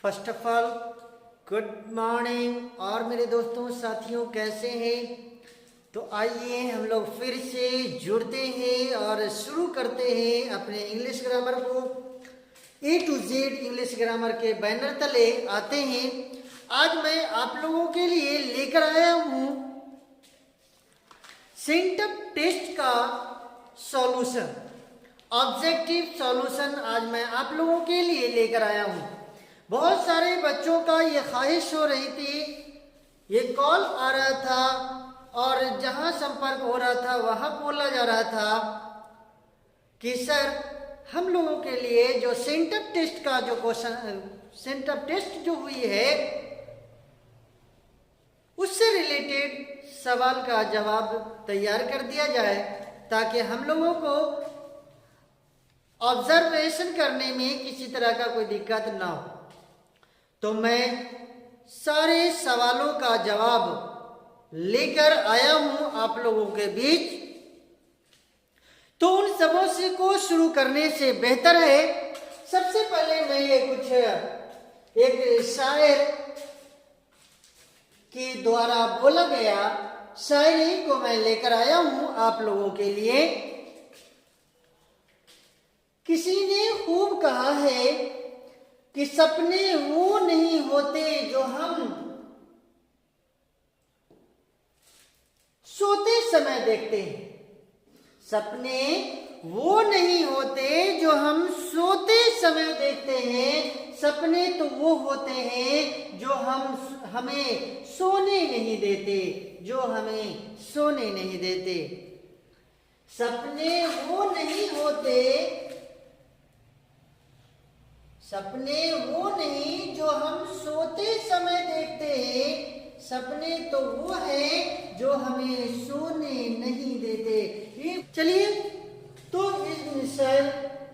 First of all good morning. और मेरे दोस्तों साथियों कैसे हैं? तो आइए हम लोग फिर से जुड़ते हैं और शुरू करते हैं अपने इंग्लिश ग्रामर को। ए टू जेड इंग्लिश ग्रामर के बैनर तले आते हैं। आज मैं आप लोगों के लिए लेकर आया हूँ सेंटअप टेस्ट का सॉल्यूशन, ऑब्जेक्टिव सॉल्यूशन आज मैं आप लोगों के लिए लेकर आया हूँ। बहुत सारे बच्चों का ये ख्वाहिश हो रही थी, ये कॉल आ रहा था और जहाँ संपर्क हो रहा था वहाँ बोला जा रहा था कि सर हम लोगों के लिए जो सेंटअप टेस्ट का जो क्वेश्चन, सेंटअप टेस्ट जो हुई है उससे रिलेटेड सवाल का जवाब तैयार कर दिया जाए ताकि हम लोगों को ऑब्जर्वेशन करने में किसी तरह का कोई दिक्कत ना हो। तो मैं सारे सवालों का जवाब लेकर आया हूं आप लोगों के बीच। तो उन सबों से को शुरू करने से बेहतर है सबसे पहले मैं ये कुछ एक शायर के द्वारा बोला गया शायरी को मैं लेकर आया हूं आप लोगों के लिए। किसी ने खूब कहा है कि सपने वो नहीं होते जो हम सोते समय देखते हैं। सपने वो नहीं होते जो हम सोते समय देखते हैं, सपने तो वो होते हैं जो हमें सोने नहीं देते, जो हमें सोने नहीं देते। सपने वो नहीं होते, सपने वो नहीं जो हम सोते समय देखते हैं, सपने तो वो है जो हमें सोने नहीं देते। चलिए, तो इस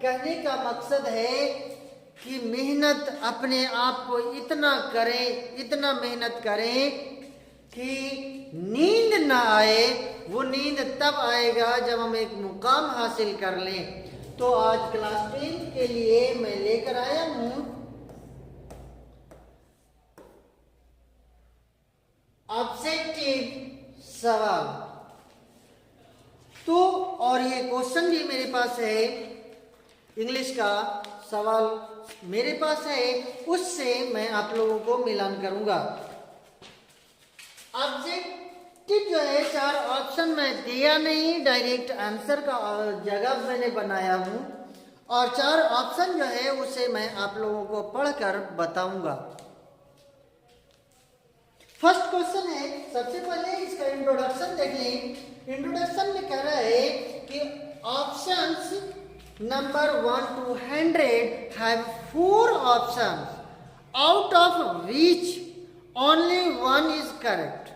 कहने का मकसद है कि मेहनत अपने आप को इतना करें, इतना मेहनत करें कि नींद ना आए। वो नींद तब आएगा जब हम एक मुकाम हासिल कर लें। तो आज क्लास 10 के लिए मैं लेकर आया हूं ऑब्जेक्टिव सवाल। तो और ये क्वेश्चन भी मेरे पास है, इंग्लिश का सवाल मेरे पास है, उससे मैं आप लोगों को मिलान करूंगा। ऑब्जेक्टिव जो है 4 ऑप्शन मैं दिया नहीं, डायरेक्ट आंसर का जगह मैंने बनाया हूं और 4 ऑप्शन जो है उसे मैं आप लोगों को पढ़कर बताऊंगा। फर्स्ट क्वेश्चन है, सबसे पहले इसका इंट्रोडक्शन देख लें। इंट्रोडक्शन में कह रहा है कि options number 1 to 100 have 4 options out of which only one is correct।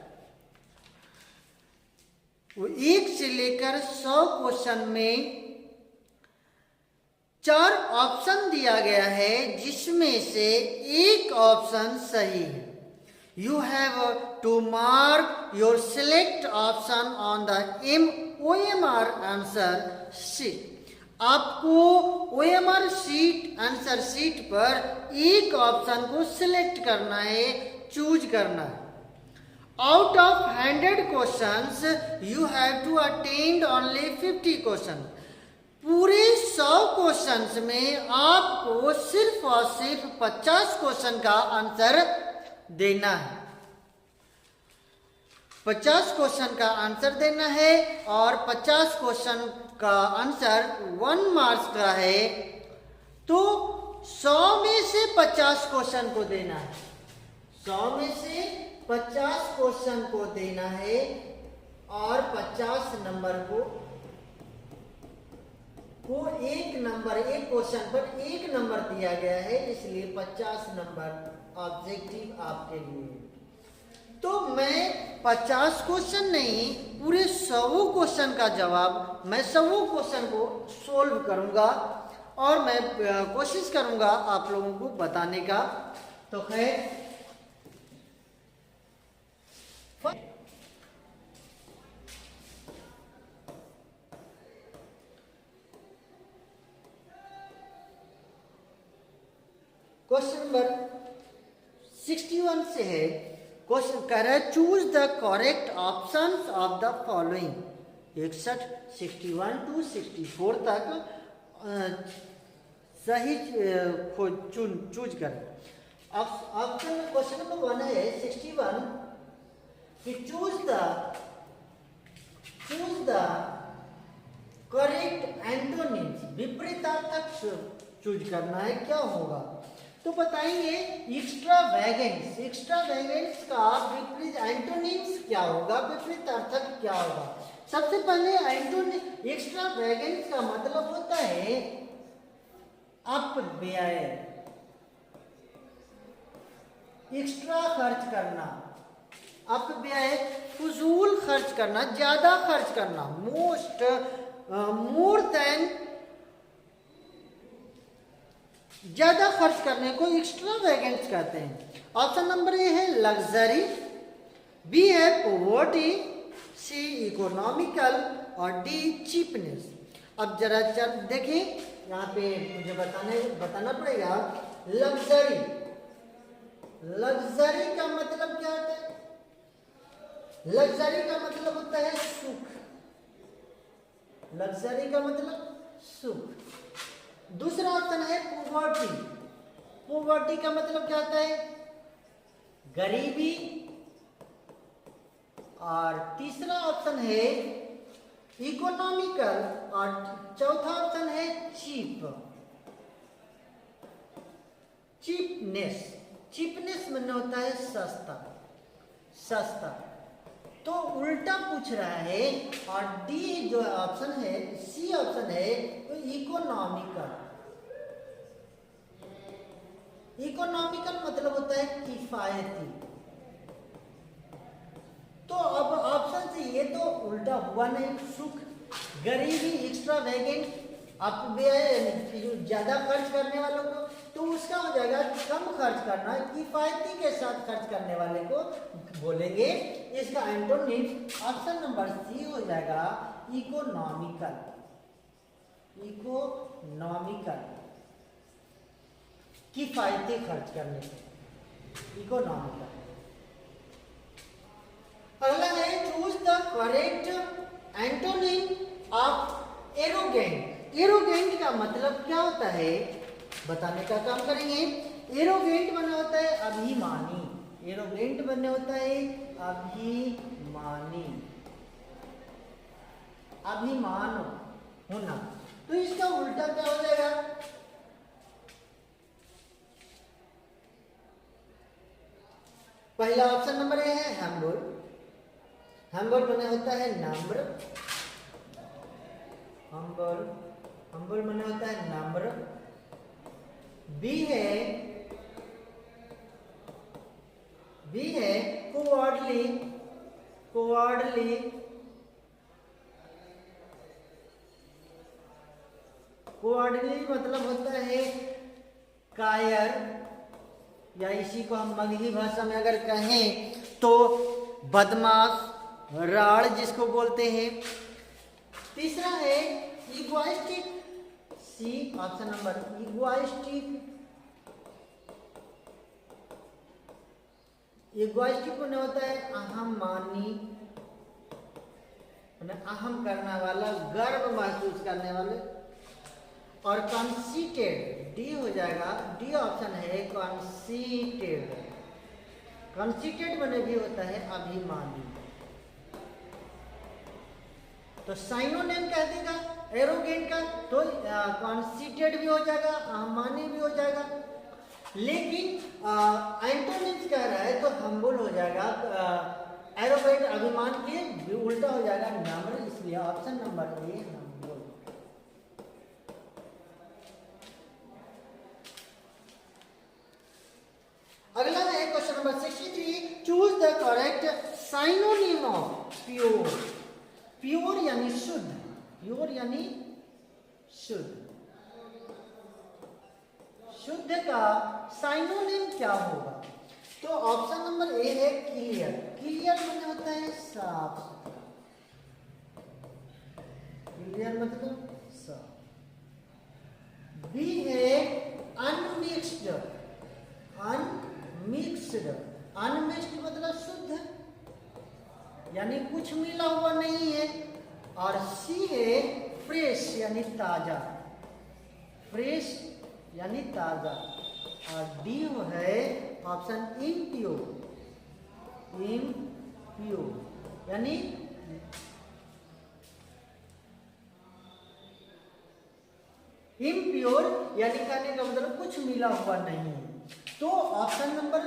वो 1 से लेकर 100 क्वेश्चन में 4 ऑप्शन दिया गया है जिसमें से एक ऑप्शन सही है। You have to mark your select option on the OMR answer sheet। आपको OMR शीट, आंसर शीट पर एक ऑप्शन को सिलेक्ट करना है, चूज करना है। Out of 100 questions you have to attend only 50 question. पूरे 100 क्वेश्चंस में आपको सिर्फ और सिर्फ 50 क्वेश्चन का आंसर देना है। 50 क्वेश्चन का आंसर देना है और 50 क्वेश्चन का आंसर 1 मार्क्स का है। तो 100 में से 50 क्वेश्चन को देना है, 100 में से 50 क्वेश्चन को देना है और 50 नंबर को एक नंबर, एक क्वेश्चन पर 1 नंबर दिया गया है, इसलिए 50 नंबर ऑब्जेक्टिव आपके लिए। तो मैं 50 क्वेश्चन नहीं, पूरे 100 क्वेश्चन का जवाब, मैं 100 क्वेश्चन को सोल्व करूंगा और मैं कोशिश करूंगा आप लोगों को बताने का। तो खैर, क्वेश्चन नंबर 61 से है, क्वेश्चन कह रहा है choose the correct option of the following. 61, 61 to 64 तक सही चूज करें। ऑप्शन में क्वेश्चन नंबर 1 है 61 कि चूज द करेक्ट एंटोनिम्स, विपरीतार्थक चूज करना है, क्या होगा? तो बताएंगे एक्स्ट्रावैगेंस, एक्स्ट्रावैगेंस का विपरीत एंटोनिम्स क्या होगा, विपरीतार्थक क्या होगा। सबसे पहले एंटोनिम, एक्स्ट्रावैगेंस का मतलब होता है अपव्यय, एक्स्ट्रा खर्च करना, अपव्यय फजूल खर्च करना, ज्यादा खर्च करना, मोर देन, ज्यादा खर्च करने को एक्स्ट्रावैगेंस कहते हैं। ऑप्शन नंबर ए है लग्जरी, बी है पॉवर्टी, सी इकोनॉमिकल और डी चीपनेस। अब जरा देखिए यहाँ पे मुझे बताना पड़ेगा। लग्जरी, लग्जरी का मतलब क्या होता है? लग्जरी का मतलब होता है सुख, लग्जरी का मतलब सुख। दूसरा ऑप्शन है पॉवर्टी, पॉवर्टी का मतलब क्या होता है? गरीबी। और तीसरा ऑप्शन है इकोनॉमिकल और चौथा ऑप्शन है चीप, चीपनेस। चीपनेस मतलब होता है सस्ता, सस्ता। तो उल्टा पूछ रहा है। और डी जो ऑप्शन है, सी ऑप्शन है तो इकोनॉमिकल। इकोनॉमिकल मतलब होता है किफायती। तो अब ऑप्शन से ये तो उल्टा हुआ नहीं, सुख, गरीबी, एक्स्ट्रावैगेंट, अपव्यय, ज्यादा खर्च करने वालों को, तो उसका हो जाएगा कम खर्च करना, किफायती के साथ खर्च करने वाले को बोलेंगे। इसका एंटोनिम ऑप्शन नंबर सी हो जाएगा इकोनॉमिकल, इकोनॉमिकल, किफायती खर्च करने से, इकोनॉमिकल। अगला है choose the correct antonym of arrogant. Arrogant का मतलब क्या होता है बताने का काम करेंगे। एरोगेंट बना होता है अभिमानी, एरोगेंट बने होता है अभिमानी, अभिमान होना। तो इसका उल्टा क्या हो जाएगा? पहला ऑप्शन नंबर ए है हम्बल, हम्बल बने होता है नम्र, हम्बल, हम्बल बने होता है नम्र। बी है, बी है कोवर्डली, कोवर्डली, कोवर्डली मतलब होता है कायर, या इसी को हम मगही भाषा में अगर कहें तो बदमाश, राड़ जिसको बोलते हैं। तीसरा है egoistic, C option number egoistic. Egoistic में होता है अहममानी, अहम करने वाला, गर्व महसूस करने वाले। और कंसीटेड, डी हो जाएगा, डी ऑप्शन है कंसीटेड। कंसीटेड बने भी होता है अभिमानी। तो साइनोनिम कह देगा एरोगेंट का, तो कंसीटेड भी हो जाएगा, अभिमानी भी हो जाएगा। लेकिन एंटोनिम्स कह रहा है तो हम्बल हो जाएगा, एरोगेंट अभिमान के उल्टा हो जाएगा नम्र, इसलिए ऑप्शन नंबर ए हम्बल। अगला है question number 63, choose the correct synonym of pure. Pure यानी शुद्ध, प्योर यानी शुद्ध, शुद्ध का साइनोनिम क्या होगा? तो ऑप्शन नंबर ए है क्लियर, क्लियर मतलब होता है साफ सुथरा, क्लियर मतलब साफ। बी है अनमिक्स्ड, अनमिक्स्ड, ताजा, फ्रेश यानी ताजा। और डी है ऑप्शन इम्प्योर, इम्प्योर यानी इम्प्योर यानी कहने का मतलब कुछ मिला हुआ नहीं है। तो ऑप्शन नंबर,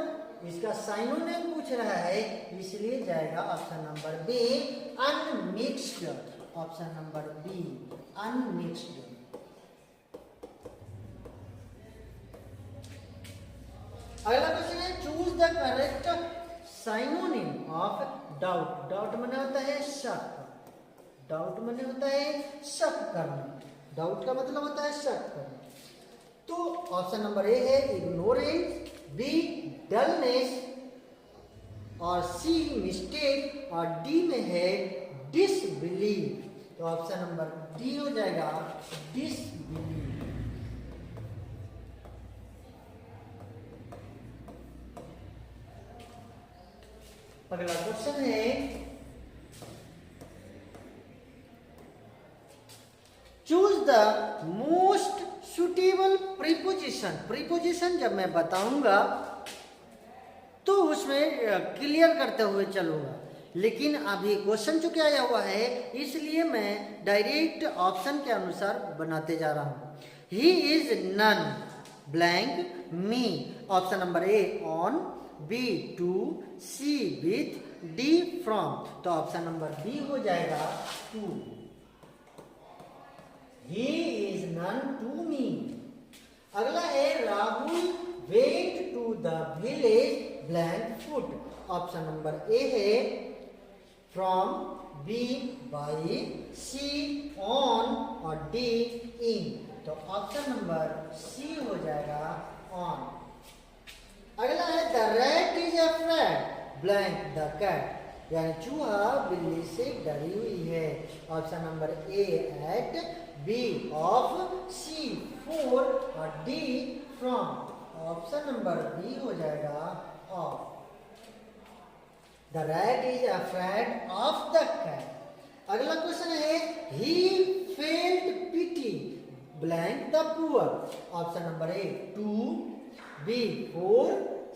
इसका साइनोनिम पूछ रहा है, इसलिए जाएगा option number B, unmixed. Option number B, unmixed. अगला क्वेश्चन है, choose the correct synonym of doubt. Doubt माने होता है शक, डाउट माने होता है शक करना, डाउट का मतलब होता है शक करना। तो ऑप्शन नंबर ए है इग्नोरेंस, बी डलनेस, और सी मिस्टेक, और डी में है डिसबिलीव। तो ऑप्शन नंबर डी हो जाएगा डिसबिलीव। अगला क्वेश्चन है, choose the most suitable preposition. Preposition जब मैं बताऊंगा तो उसमें क्लियर करते हुए चलूंगा, लेकिन अभी क्वेश्चन चूंकि आया हुआ है इसलिए मैं डायरेक्ट ऑप्शन के अनुसार बनाते जा रहा हूं। He is none blank me. Option number A on, B to, C with, D from. तो ऑप्शन नंबर बी हो जाएगा to. He is none to me. अगला है Rahul went to the village blank foot. Option number A है from, B by, C on, और D in। तो option number C हो जाएगा on। अगला है the rat is afraid blank the cat। यानी चूहा बिल्ली से डरी हुई है। Option number A at, B of, C for, और D from. Option number B हो जाएगा of. The rat is afraid of the cat. अगला क्वेश्चन है, he felt pity blank the poor. Option number A to, B for,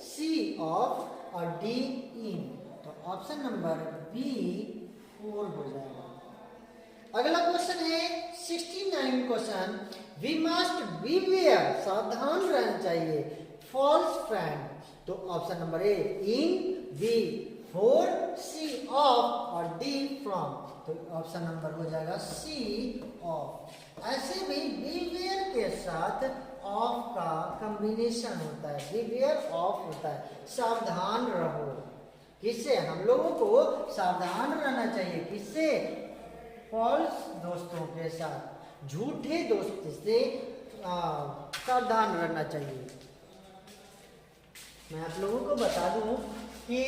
C of, और D in. तो option number B four हो जाएगा। अगला question है 69 क्वेश्चन, वी मस्ट बीवेयर, सावधान रहना चाहिए, फॉल्स फ्रेंड। तो option number A in, B for, C of, और डी फ्रॉम। तो ऑप्शन नंबर हो जाएगा सी ऑफ। ऐसे भी बीवेयर के साथ ऑफ का कॉम्बिनेशन होता है, बीवेयर ऑफ होता है, सावधान रहो। किससे? हम लोगों को सावधान रहना चाहिए, किससे? फॉल्स दोस्तों के साथ, झूठे दोस्त से सावधान रहना चाहिए। मैं आप लोगों को बता दूं कि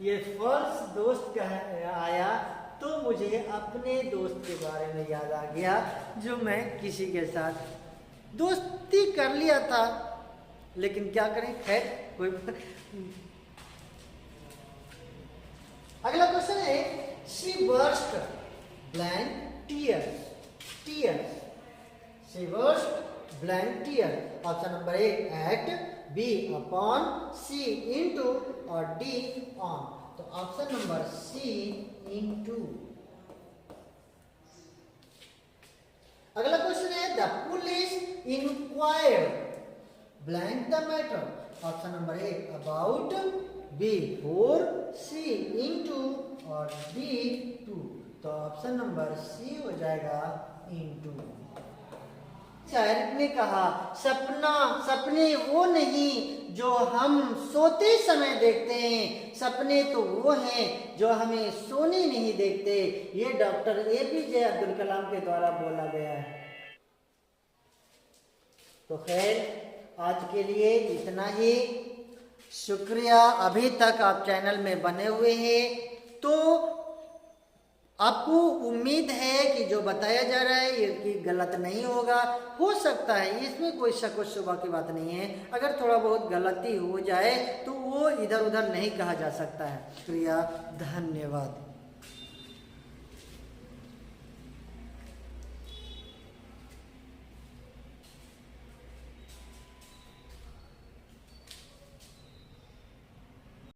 ये फॉल्स दोस्त का आया तो मुझे अपने दोस्त के बारे में याद आ गया, जो मैं किसी के साथ दोस्ती कर लिया था, लेकिन क्या करें, खैर कोई। अगला क्वेश्चन है, she burst blank tears, tears, she burst blank tear. Option number A at, B upon, C into, और डी ऑन। तो ऑप्शन नंबर सी इनटू। अगला क्वेश्चन है, the police inquired blank the matter. Option number A about, B for, C into, और D to. तो option number C हो जाएगा into. शायर ने कहा, सपना, सपने वो नहीं जो हम सोते समय देखते हैं, सपने तो वो हैं जो हमें सोने नहीं देखते। ये डॉक्टर एपीजे अब्दुल कलाम के द्वारा बोला गया है। तो खैर आज के लिए इतना ही। शुक्रिया, अभी तक आप चैनल में बने हुए हैं तो आपको उम्मीद है कि जो बताया जा रहा है ये कि गलत नहीं होगा। हो सकता है, इसमें कोई शक व शुबा की बात नहीं है। अगर थोड़ा बहुत गलती हो जाए तो वो इधर उधर नहीं कहा जा सकता है। शुक्रिया, धन्यवाद।